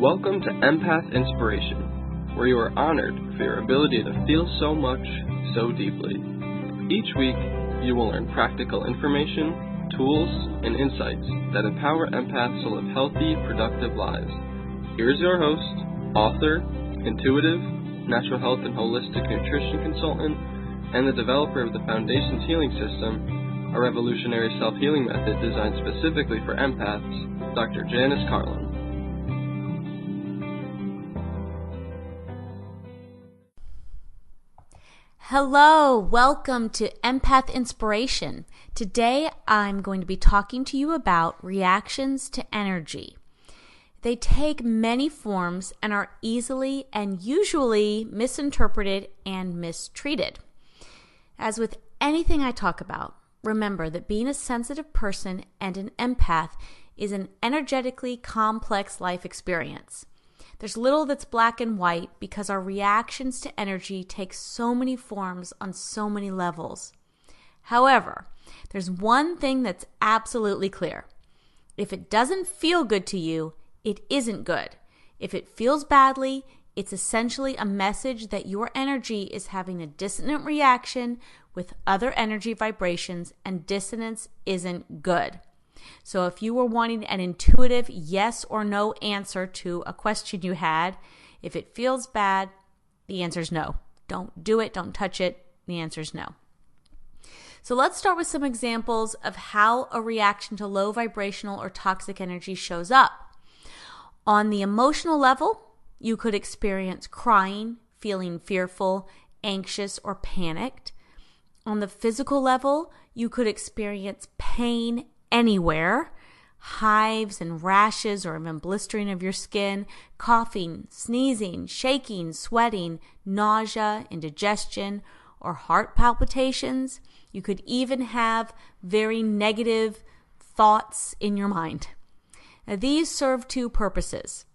Welcome to Empath Inspiration, where you are honored for your ability to feel so much, so deeply. Each week, you will learn practical information, tools, and insights that empower empaths to live healthy, productive lives. Here's your host, author, intuitive, natural health and holistic nutrition consultant, and the developer of the Foundations Healing System, a revolutionary self-healing method designed specifically for empaths, Dr. Janice Carlin. Hello, welcome to Empath Inspiration. Today I'm going to be talking to you about reactions to energy. They take many forms and are easily and usually misinterpreted and mistreated. As with anything I talk about, remember that being a sensitive person and an empath is an energetically complex life experience. There's little that's black and white because our reactions to energy take so many forms on so many levels. However, there's one thing that's absolutely clear. If it doesn't feel good to you, it isn't good. If it feels badly, it's essentially a message that your energy is having a dissonant reaction with other energy vibrations, and dissonance isn't good. So if you were wanting an intuitive yes or no answer to a question you had, if it feels bad, the answer is no. Don't do it, don't touch it, the answer is no. So let's start with some examples of how a reaction to low vibrational or toxic energy shows up. On the emotional level, you could experience crying, feeling fearful, anxious, or panicked. On the physical level, you could experience pain anywhere, hives and rashes or even blistering of your skin, coughing, sneezing, shaking, sweating, nausea, indigestion, or heart palpitations. You could even have very negative thoughts in your mind. Now, these serve two purposes.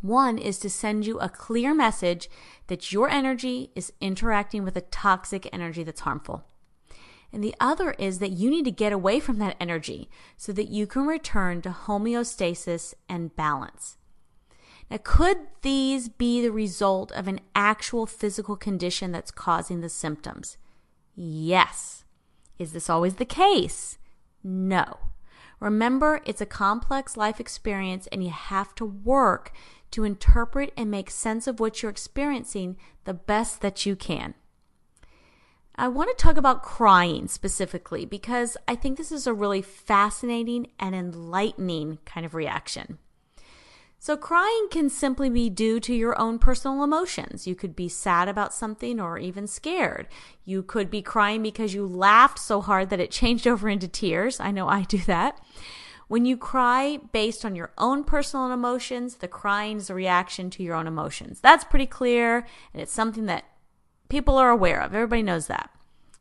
One is to send you a clear message that your energy is interacting with a toxic energy that's harmful. And the other is that you need to get away from that energy so that you can return to homeostasis and balance. Now, could these be the result of an actual physical condition that's causing the symptoms? Yes. Is this always the case? No. Remember, it's a complex life experience and you have to work to interpret and make sense of what you're experiencing the best that you can. I want to talk about crying specifically because I think this is a really fascinating and enlightening kind of reaction. So crying can simply be due to your own personal emotions. You could be sad about something or even scared. You could be crying because you laughed so hard that it changed over into tears. I know I do that. When you cry based on your own personal emotions, the crying is a reaction to your own emotions. That's pretty clear, and it's something that people are aware of. Everybody knows that.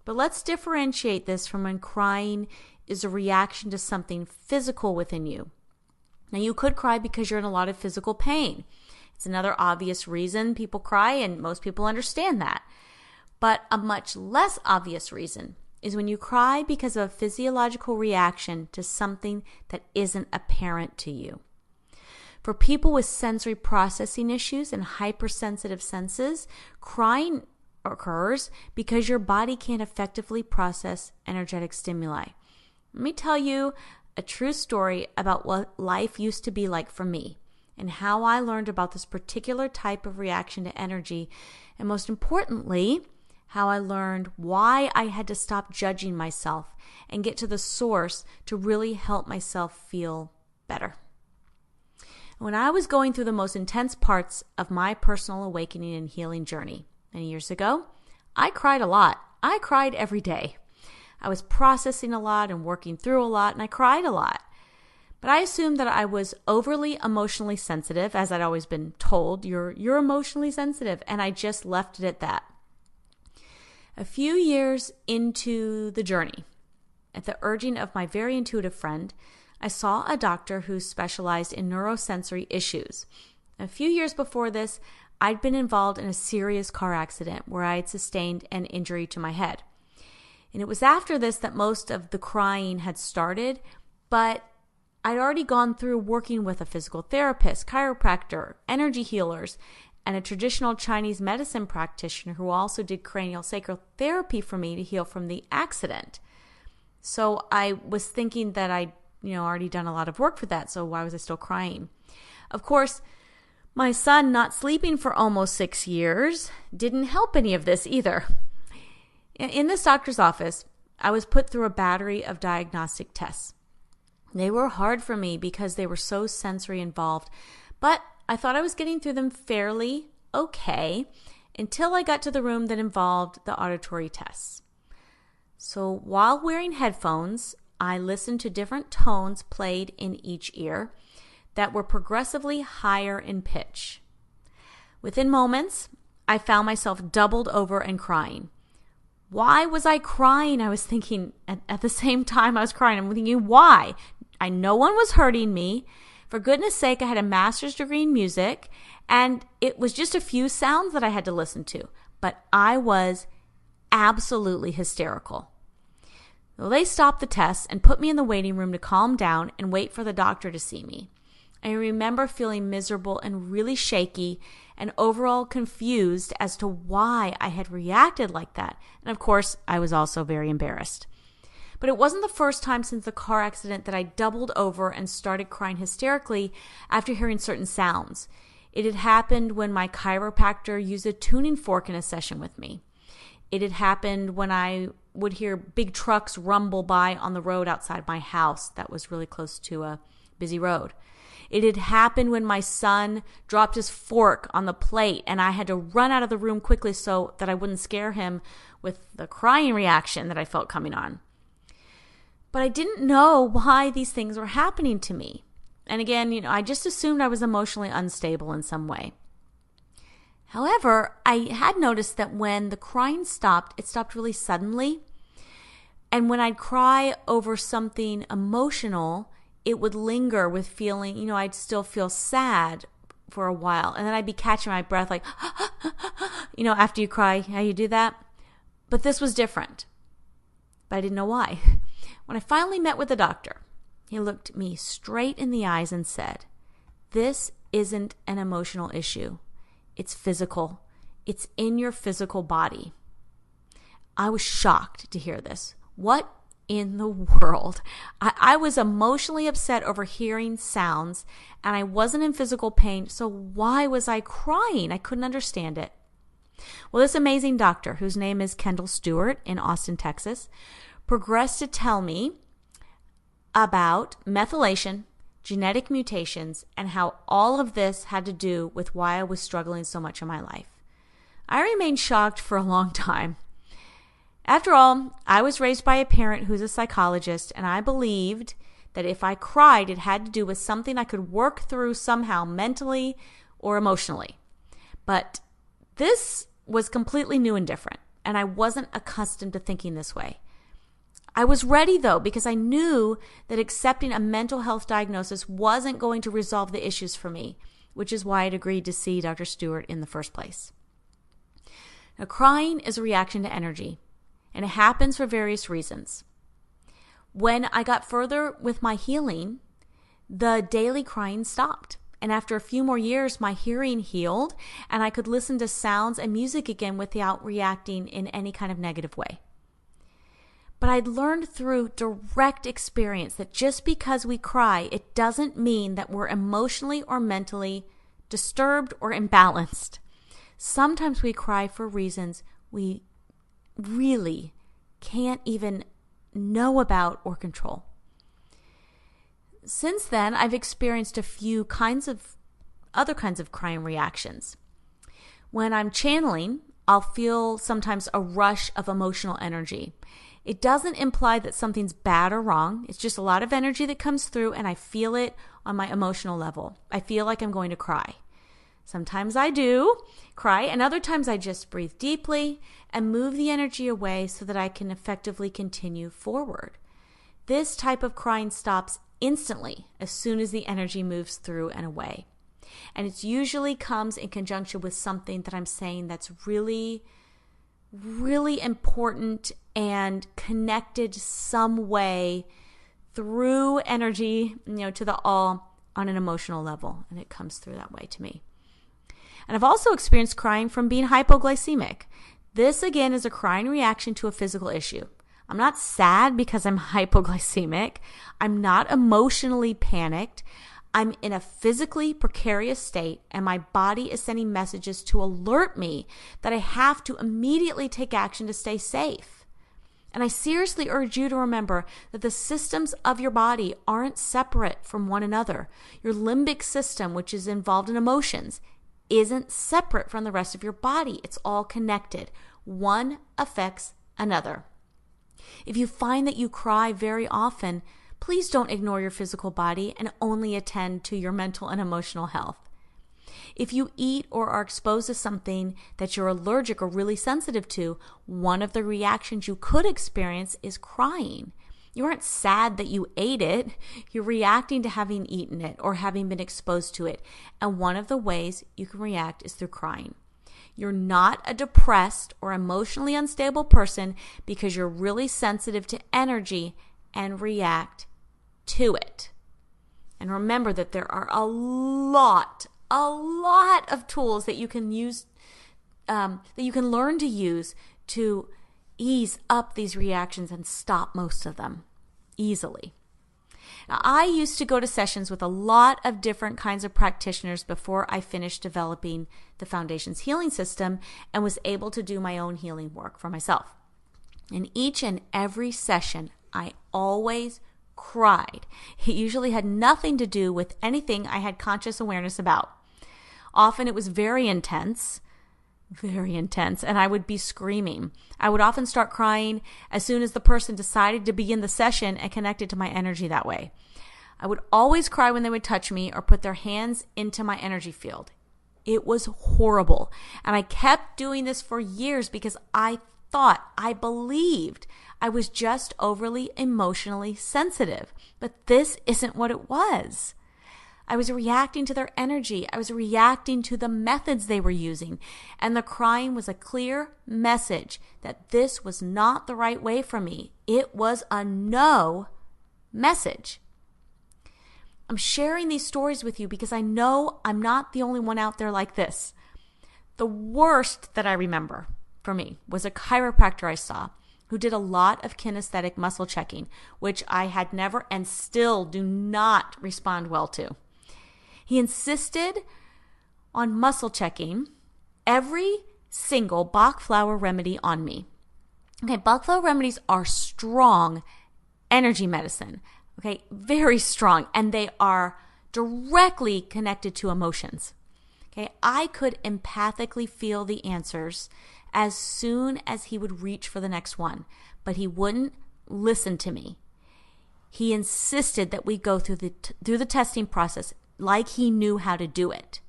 But let's differentiate this from when crying is a reaction to something physical within you. Now, you could cry because you're in a lot of physical pain. It's another obvious reason people cry, and most people understand that. But a much less obvious reason is when you cry because of a physiological reaction to something that isn't apparent to you. For people with sensory processing issues and hypersensitive senses, crying occurs because your body can't effectively process energetic stimuli. Let me tell you a true story about what life used to be like for me and how I learned about this particular type of reaction to energy, and most importantly, how I learned why I had to stop judging myself and get to the source to really help myself feel better. When I was going through the most intense parts of my personal awakening and healing journey many years ago, I cried a lot. I cried every day. I was processing a lot and working through a lot, and I cried a lot. But I assumed that I was overly emotionally sensitive, as I'd always been told, you're emotionally sensitive, and I just left it at that. A few years into the journey, at the urging of my very intuitive friend, I saw a doctor who specialized in neurosensory issues. A few years before this, I'd been involved in a serious car accident where I had sustained an injury to my head. And it was after this that most of the crying had started, but I'd already gone through working with a physical therapist, chiropractor, energy healers, and a traditional Chinese medicine practitioner who also did cranial sacral therapy for me to heal from the accident. So I was thinking that I'd already done a lot of work for that, so why was I still crying? Of course, my son not sleeping for almost 6 years didn't help any of this either. In this doctor's office, I was put through a battery of diagnostic tests. They were hard for me because they were so sensory involved, but I thought I was getting through them fairly okay until I got to the room that involved the auditory tests. So while wearing headphones, I listened to different tones played in each ear that were progressively higher in pitch. Within moments, I found myself doubled over and crying. Why was I crying? I was thinking at the same time I was crying. I'm thinking, why? No one was hurting me. For goodness sake, I had a master's degree in music, and it was just a few sounds that I had to listen to. But I was absolutely hysterical. Well, they stopped the tests and put me in the waiting room to calm down and wait for the doctor to see me. I remember feeling miserable and really shaky and overall confused as to why I had reacted like that. And of course, I was also very embarrassed. But it wasn't the first time since the car accident that I doubled over and started crying hysterically after hearing certain sounds. It had happened when my chiropractor used a tuning fork in a session with me. It had happened when I would hear big trucks rumble by on the road outside my house that was really close to a busy road. It had happened when my son dropped his fork on the plate and I had to run out of the room quickly so that I wouldn't scare him with the crying reaction that I felt coming on. But I didn't know why these things were happening to me. And again, I just assumed I was emotionally unstable in some way. However, I had noticed that when the crying stopped, it stopped really suddenly. And when I'd cry over something emotional, it would linger with feeling, I'd still feel sad for a while. And then I'd be catching my breath like, after you cry, how you do that. But this was different. But I didn't know why. When I finally met with the doctor, he looked me straight in the eyes and said, "This isn't an emotional issue. It's physical. It's in your physical body." I was shocked to hear this. What in the world? I was emotionally upset over hearing sounds, and I wasn't in physical pain, so why was I crying? I couldn't understand it. Well, this amazing doctor, whose name is Kendall Stewart in Austin, Texas, progressed to tell me about methylation, genetic mutations, and how all of this had to do with why I was struggling so much in my life. I remained shocked for a long time. After all, I was raised by a parent who's a psychologist, and I believed that if I cried, it had to do with something I could work through somehow mentally or emotionally. But this was completely new and different, and I wasn't accustomed to thinking this way. I was ready, though, because I knew that accepting a mental health diagnosis wasn't going to resolve the issues for me, which is why I'd agreed to see Dr. Stewart in the first place. Now, crying is a reaction to energy, and it happens for various reasons. When I got further with my healing, the daily crying stopped. And after a few more years, my hearing healed, and I could listen to sounds and music again without reacting in any kind of negative way. But I'd learned through direct experience that just because we cry, it doesn't mean that we're emotionally or mentally disturbed or imbalanced. Sometimes we cry for reasons we really can't even know about or control. Since then, I've experienced a few other kinds of crying reactions. When I'm channeling, I'll feel sometimes a rush of emotional energy. It doesn't imply that something's bad or wrong. It's just a lot of energy that comes through, and I feel it on my emotional level. I feel like I'm going to cry. Sometimes I do cry, and other times I just breathe deeply and move the energy away so that I can effectively continue forward. This type of crying stops instantly as soon as the energy moves through and away. And it usually comes in conjunction with something that I'm saying that's really, really important and connected some way through energy, to the all on an emotional level. And it comes through that way to me. And I've also experienced crying from being hypoglycemic. This, again, is a crying reaction to a physical issue. I'm not sad because I'm hypoglycemic. I'm not emotionally panicked. I'm in a physically precarious state, and my body is sending messages to alert me that I have to immediately take action to stay safe. And I seriously urge you to remember that the systems of your body aren't separate from one another. Your limbic system, which is involved in emotions, isn't separate from the rest of your body. It's all connected. One affects another. If you find that you cry very often, please don't ignore your physical body and only attend to your mental and emotional health. If you eat or are exposed to something that you're allergic or really sensitive to, one of the reactions you could experience is crying. You aren't sad that you ate it. You're reacting to having eaten it or having been exposed to it. And one of the ways you can react is through crying. You're not a depressed or emotionally unstable person because you're really sensitive to energy and react to it. And remember that there are a lot of tools that you can use, that you can learn to use to ease up these reactions and stop most of them easily. Now, I used to go to sessions with a lot of different kinds of practitioners before I finished developing the Foundation's healing system and was able to do my own healing work for myself. In each and every session, I always cried. It usually had nothing to do with anything I had conscious awareness about. Often it was very intense, and I would be screaming. I would often start crying as soon as the person decided to begin the session and connected to my energy that way. I would always cry when they would touch me or put their hands into my energy field. It was horrible. And I kept doing this for years because I believed I was just overly emotionally sensitive. But this isn't what it was. I was reacting to their energy. I was reacting to the methods they were using. And the crying was a clear message that this was not the right way for me. It was a no message. I'm sharing these stories with you because I know I'm not the only one out there like this. The worst that I remember for me was a chiropractor I saw who did a lot of kinesthetic muscle checking, which I had never and still do not respond well to. He insisted on muscle checking every single Bach flower remedy on me. Okay, Bach flower remedies are strong energy medicine. Okay, very strong, and they are directly connected to emotions. Okay, I could empathically feel the answers as soon as he would reach for the next one, but he wouldn't listen to me. He insisted that we go through the testing process like he knew how to do it.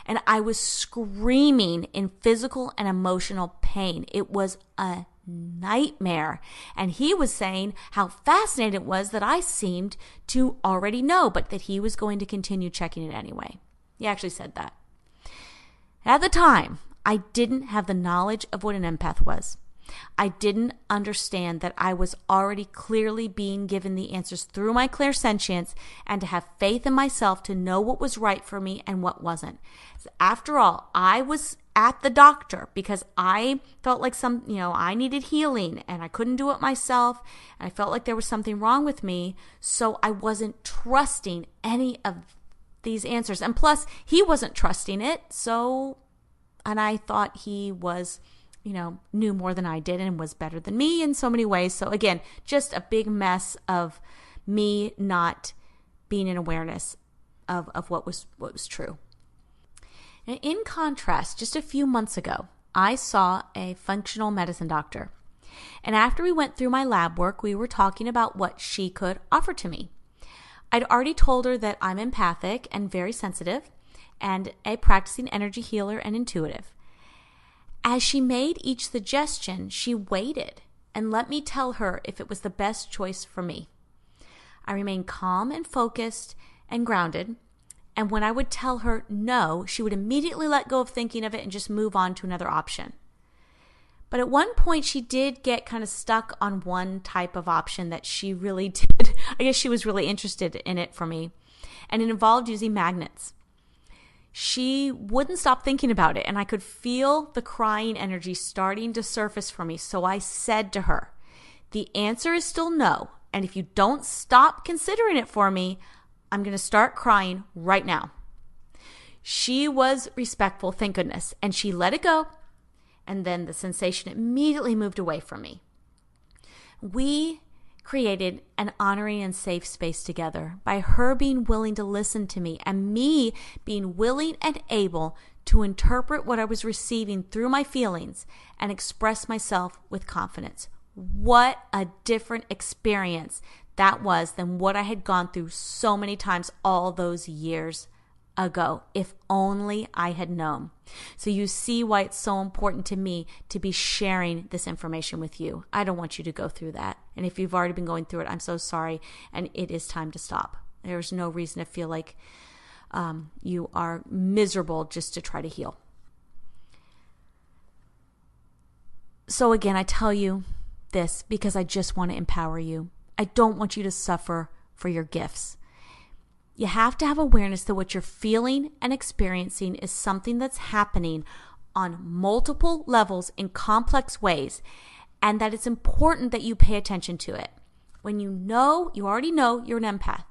And I was screaming in physical and emotional pain. It was a nightmare. And he was saying how fascinating it was that I seemed to already know, but that he was going to continue checking it anyway. He actually said that. At the time, I didn't have the knowledge of what an empath was. I didn't understand that I was already clearly being given the answers through my clairsentience and to have faith in myself to know what was right for me and what wasn't. After all, I was at the doctor because I felt like I needed healing and I couldn't do it myself. And I felt like there was something wrong with me. So I wasn't trusting any of these answers. And plus, he wasn't trusting it. And I thought he was knew more than I did and was better than me in so many ways. So again, just a big mess of me not being in awareness of what was true. And in contrast, just a few months ago, I saw a functional medicine doctor. And after we went through my lab work, we were talking about what she could offer to me. I'd already told her that I'm empathic and very sensitive and a practicing energy healer and intuitive. As she made each suggestion, she waited and let me tell her if it was the best choice for me. I remained calm and focused and grounded, and when I would tell her no, she would immediately let go of thinking of it and just move on to another option. But at one point, she did get kind of stuck on one type of option that she really did. I guess she was really interested in it for me. And it involved using magnets. She wouldn't stop thinking about it, and I could feel the crying energy starting to surface for me. So I said to her, the answer is still no. And if you don't stop considering it for me, I'm going to start crying right now. She was respectful, thank goodness, and she let it go. And then the sensation immediately moved away from me. We created an honoring and safe space together by her being willing to listen to me and me being willing and able to interpret what I was receiving through my feelings and express myself with confidence. What a different experience that was than what I had gone through so many times all those years ago, if only I had known. So you see why it's so important to me to be sharing this information with you. I don't want you to go through that. And if you've already been going through it, I'm so sorry. And it is time to stop. There's no reason to feel like you are miserable just to try to heal. So again, I tell you this because I just want to empower you. I don't want you to suffer for your gifts. You have to have awareness that what you're feeling and experiencing is something that's happening on multiple levels in complex ways, and that it's important that you pay attention to it. When you already know you're an empath.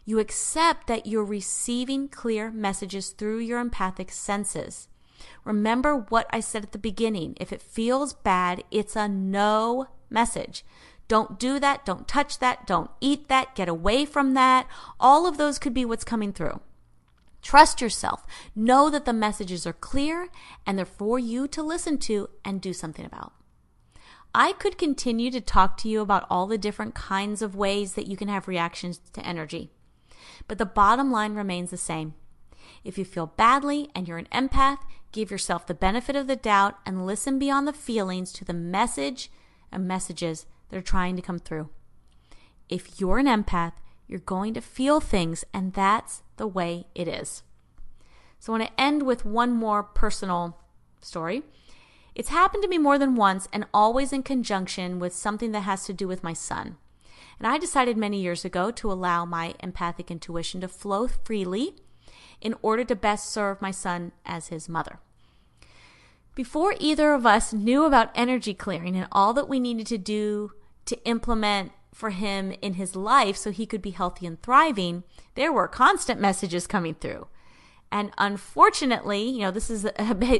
You accept that you're receiving clear messages through your empathic senses. Remember what I said at the beginning. If it feels bad, it's a no message. Don't do that. Don't touch that. Don't eat that. Get away from that. All of those could be what's coming through. Trust yourself. Know that the messages are clear and they're for you to listen to and do something about. I could continue to talk to you about all the different kinds of ways that you can have reactions to energy. But the bottom line remains the same. If you feel badly and you're an empath, give yourself the benefit of the doubt and listen beyond the feelings to the message and messages that are trying to come through. If you're an empath, you're going to feel things, and that's the way it is. So I want to end with one more personal story. It's happened to me more than once and always in conjunction with something that has to do with my son. And I decided many years ago to allow my empathic intuition to flow freely in order to best serve my son as his mother. Before either of us knew about energy clearing and all that we needed to do to implement for him in his life so he could be healthy and thriving, there were constant messages coming through. And unfortunately, this is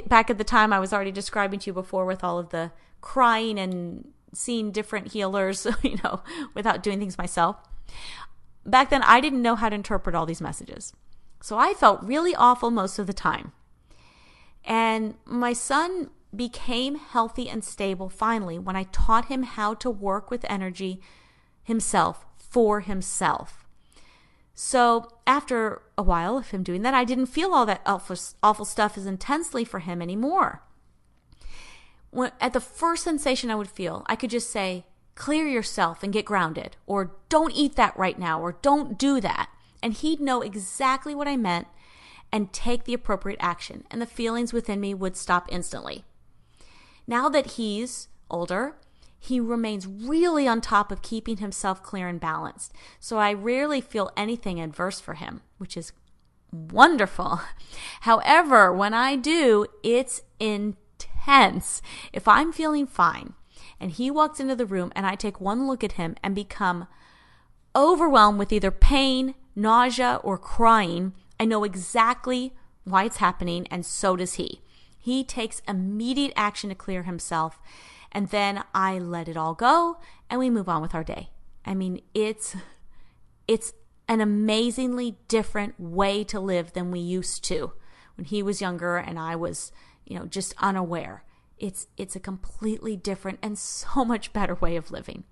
back at the time I was already describing to you before with all of the crying and seeing different healers, without doing things myself. Back then, I didn't know how to interpret all these messages. So I felt really awful most of the time. And my son became healthy and stable finally when I taught him how to work with energy himself for himself. So after a while of him doing that, I didn't feel all that awful stuff as intensely for him anymore. At the first sensation I would feel, I could just say, clear yourself and get grounded, or don't eat that right now, or don't do that. And he'd know exactly what I meant and take the appropriate action, and the feelings within me would stop instantly. Now that he's older, he remains really on top of keeping himself clear and balanced, so I rarely feel anything adverse for him, which is wonderful. However, when I do, it's intense. If I'm feeling fine, and he walks into the room and I take one look at him and become overwhelmed with either pain, nausea, or crying, I know exactly why it's happening, and so does he. He takes immediate action to clear himself, and then I let it all go, and we move on with our day. I mean, it's an amazingly different way to live than we used to when he was younger and I was, just unaware. It's a completely different and so much better way of living.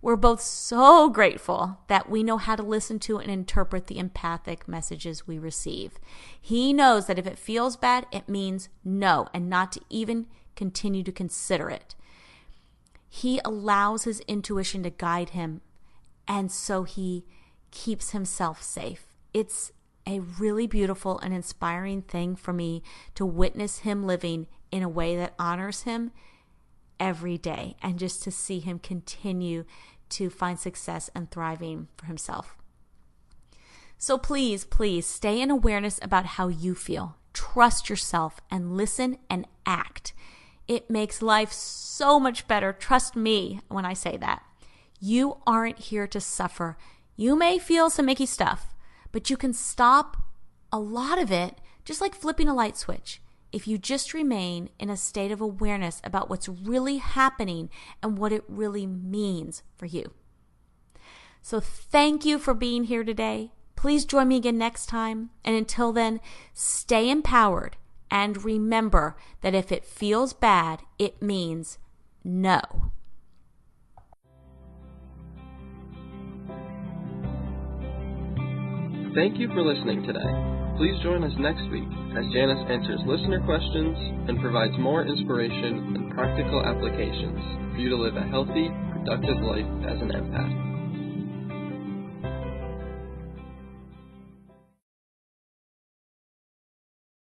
We're both so grateful that we know how to listen to and interpret the empathic messages we receive. He knows that if it feels bad, it means no, and not to even continue to consider it. He allows his intuition to guide him, and so he keeps himself safe. It's a really beautiful and inspiring thing for me to witness him living in a way that honors him every day, and just to see him continue to find success and thriving for himself. So please, please stay in awareness about how you feel. Trust yourself and listen and act. It makes life so much better. Trust me when I say that. You aren't here to suffer. You may feel some icky stuff, but you can stop a lot of it just like flipping a light switch if you just remain in a state of awareness about what's really happening and what it really means for you. So thank you for being here today. Please join me again next time. And until then, stay empowered and remember that if it feels bad, it means no. Thank you for listening today. Please join us next week as Janice answers listener questions and provides more inspiration and practical applications for you to live a healthy, productive life as an empath.